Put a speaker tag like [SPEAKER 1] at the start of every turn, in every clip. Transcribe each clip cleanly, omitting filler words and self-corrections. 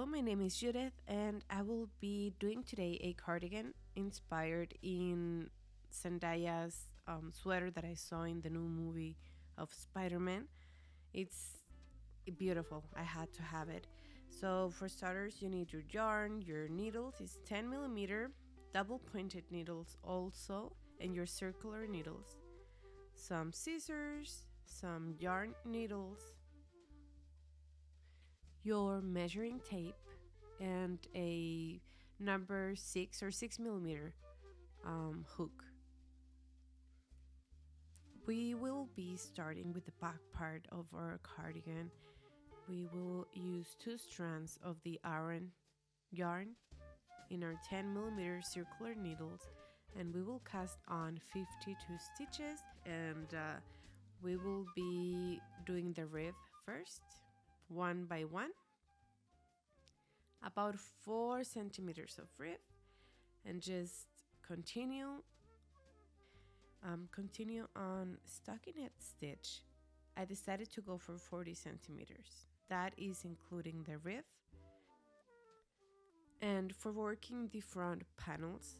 [SPEAKER 1] Hello, my name is Judith, and I will be doing today a cardigan inspired in Zendaya's sweater that I saw in the new movie of Spider-Man. It's beautiful. I had to have it. So for starters, you need your yarn, your needles is 10 millimeter, double pointed needles also, and your circular needles, some scissors, some yarn needles, your measuring tape, and a number 6 or 6 millimeter hook. We will be starting with the back part of our cardigan. We will use 2 strands of the Aran yarn in our 10 millimeter circular needles, and we will cast on 52 stitches, and we will be doing the rib first, one by one, about 4 centimeters of rib, and just continue on stockinette stitch. I decided to go for 40 centimeters. That is including the rib. And for working the front panels,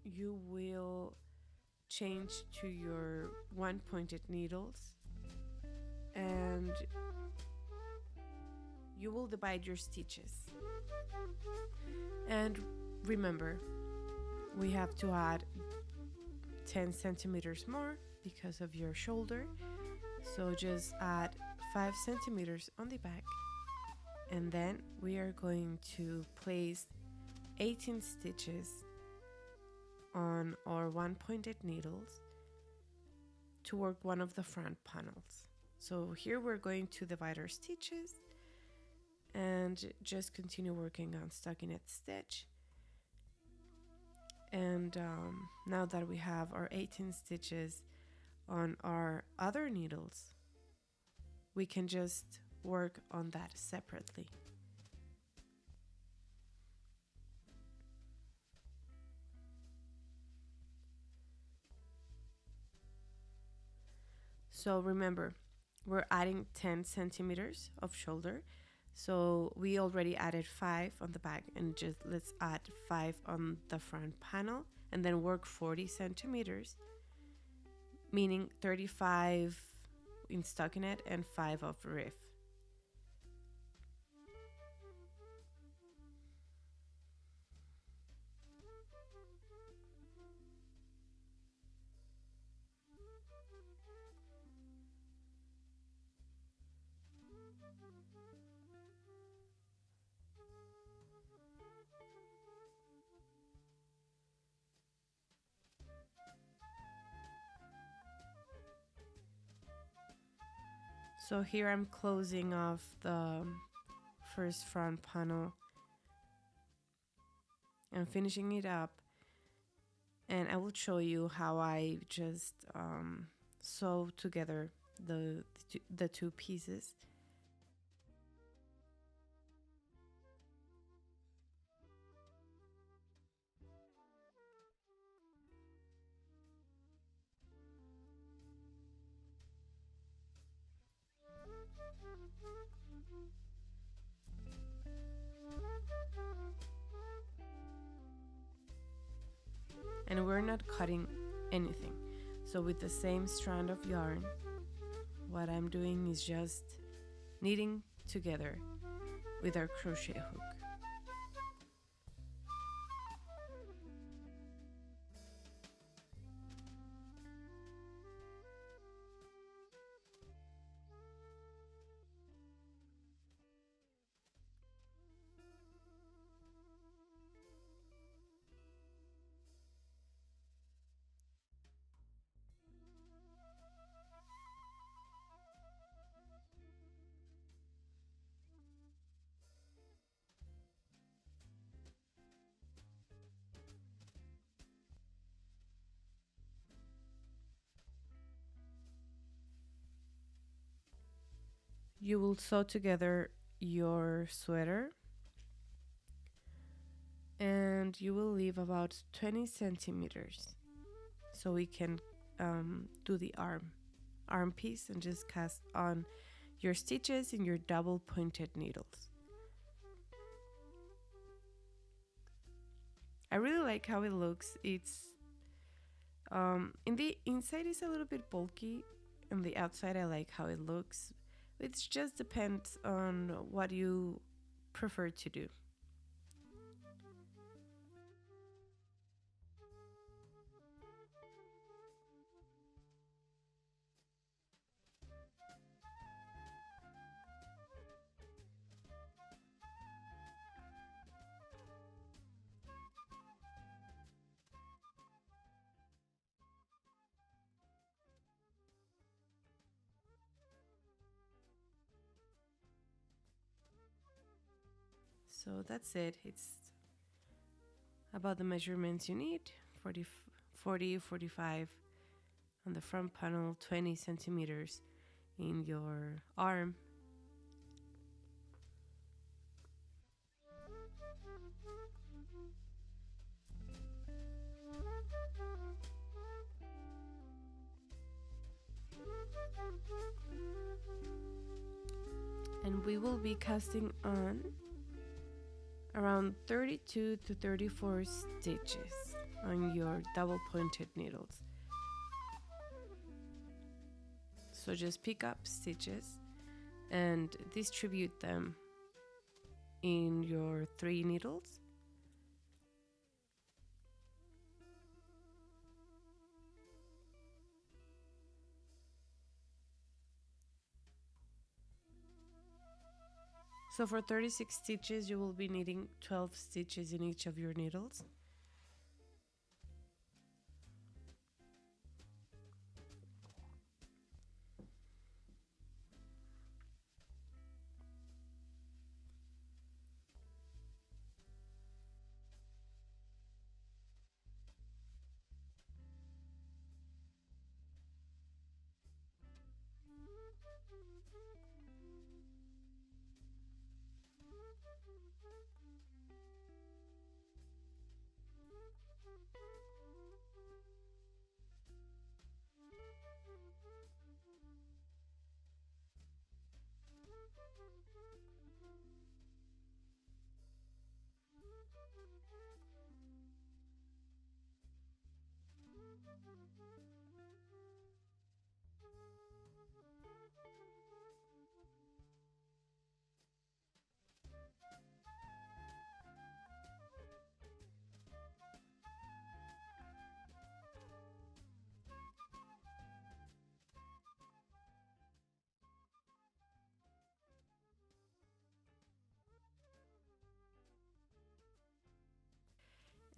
[SPEAKER 1] you will change to your one pointed needles, and you will divide your stitches. And remember, we have to add 10 centimeters more because of your shoulder, so just add 5 centimeters on the back, and then we are going to place 18 stitches on our one pointed needles to work one of the front panels. So here we're going to divide our stitches and just continue working on stockinette stitch. And now that we have our 18 stitches on our other needles, we can just work on that separately. So remember, we're adding 10 centimeters of shoulder. So we already added 5 on the back, and just let's add 5 on the front panel, and then work 40 centimeters, meaning 35 in stockinette and 5 of rib. So here I'm closing off the first front panel and finishing it up, and I will show you how I just sew together the two pieces. And we're not cutting anything. So with the same strand of yarn, what I'm doing is just knitting together with our crochet hook. You will sew together your sweater, and you will leave about 20 centimeters so we can do the arm piece, and just cast on your stitches in your double pointed needles. I really like how it looks. It's in the inside is a little bit bulky, and the outside I like how it looks. It just depends on what you prefer to do. So that's it. It's about the measurements you need: 45 on the front panel, 20 centimeters in your arm. And we will be casting on around 32 to 34 stitches on your double pointed needles. So just pick up stitches and distribute them in your 3 needles. So for 36 stitches, you will be needing 12 stitches in each of your needles.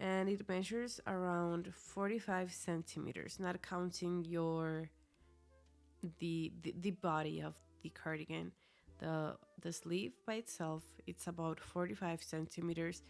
[SPEAKER 1] And it measures around 45 centimeters, not counting the body of the cardigan. The sleeve by itself, it's about 45 centimeters.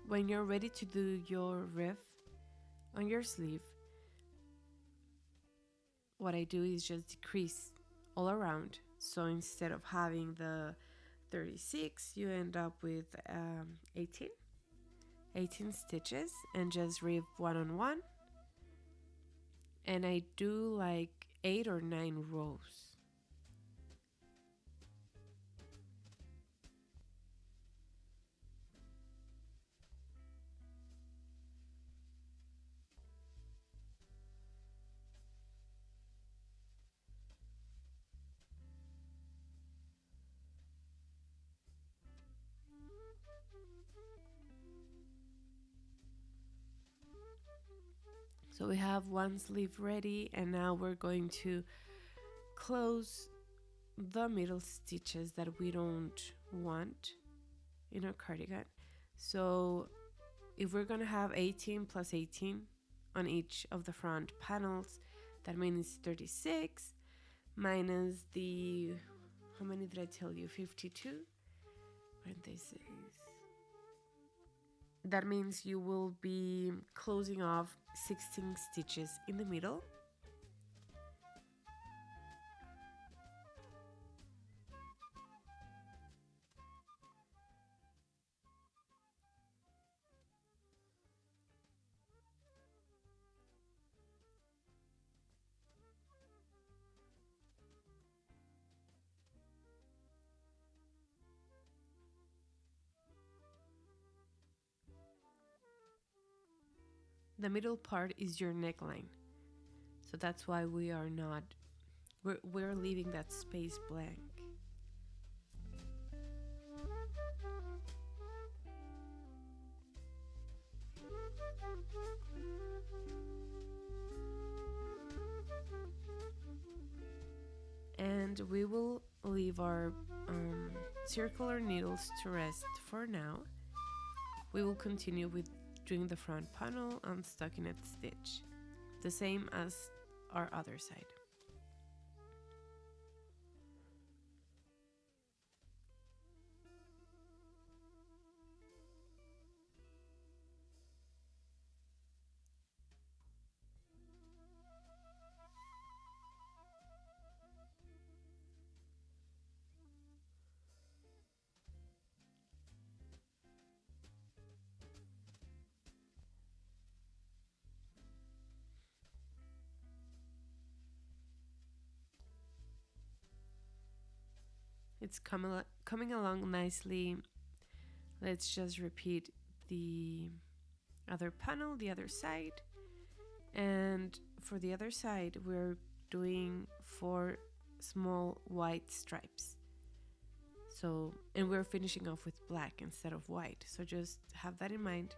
[SPEAKER 1] When you're ready to do your riff on your sleeve, what I do is just decrease all around. So instead of having the 36, you end up with 18 stitches, and just riff one on one. And I do like 8 or 9 rows. So we have one sleeve ready, and now we're going to close the middle stitches that we don't want in our cardigan. So if we're gonna have 18 plus 18 on each of the front panels, that means 36 minus the, how many did I tell you? 52 parentheses. That means you will be closing off 16 stitches in the middle. The middle part is your neckline. So that's why we are not, we're leaving that space blank. And we will leave our circular needles to rest for now. We will continue with doing the front panel and stockinette stitch, the same as our other side. It's coming along nicely. Let's just repeat the other panel, the other side. And for the other side, we're doing 4 small white stripes. So, and we're finishing off with black instead of white. So just have that in mind.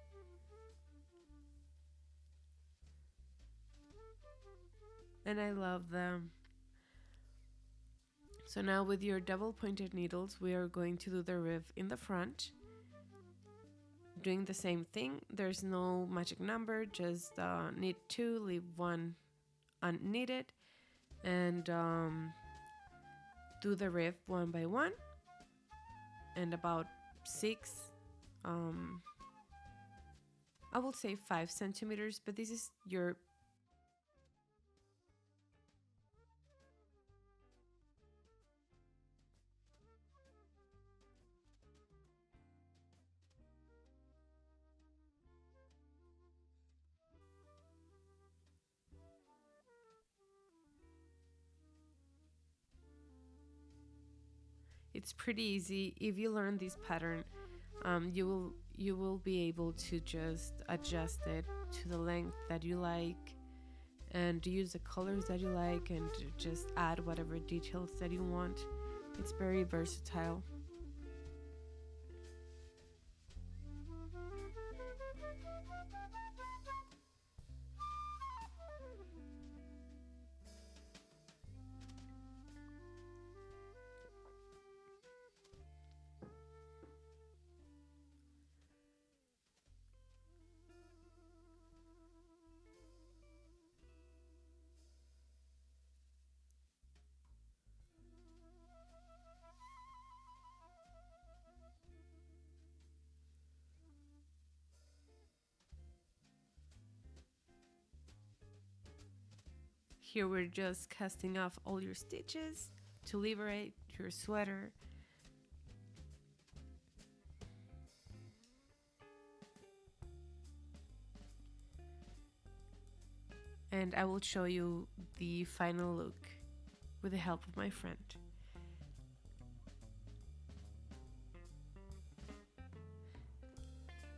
[SPEAKER 1] And I love them. So now with your double pointed needles, we are going to do the riv in the front. Doing the same thing, there's no magic number, just knit 2, leave 1 unknitted, and do the riv 1 by 1, and about 6, I will say 5 centimeters, but this is your It's pretty easy. If you learn this pattern, you will be able to just adjust it to the length that you like, and use the colors that you like, and just add whatever details that you want. It's very versatile. Here we're just casting off all your stitches to liberate your sweater. And I will show you the final look with the help of my friend.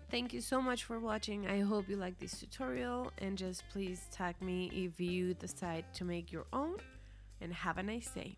[SPEAKER 1] Thank you so much for watching. I hope you like this tutorial, and just please tag me if you decide to make your own, and have a nice day.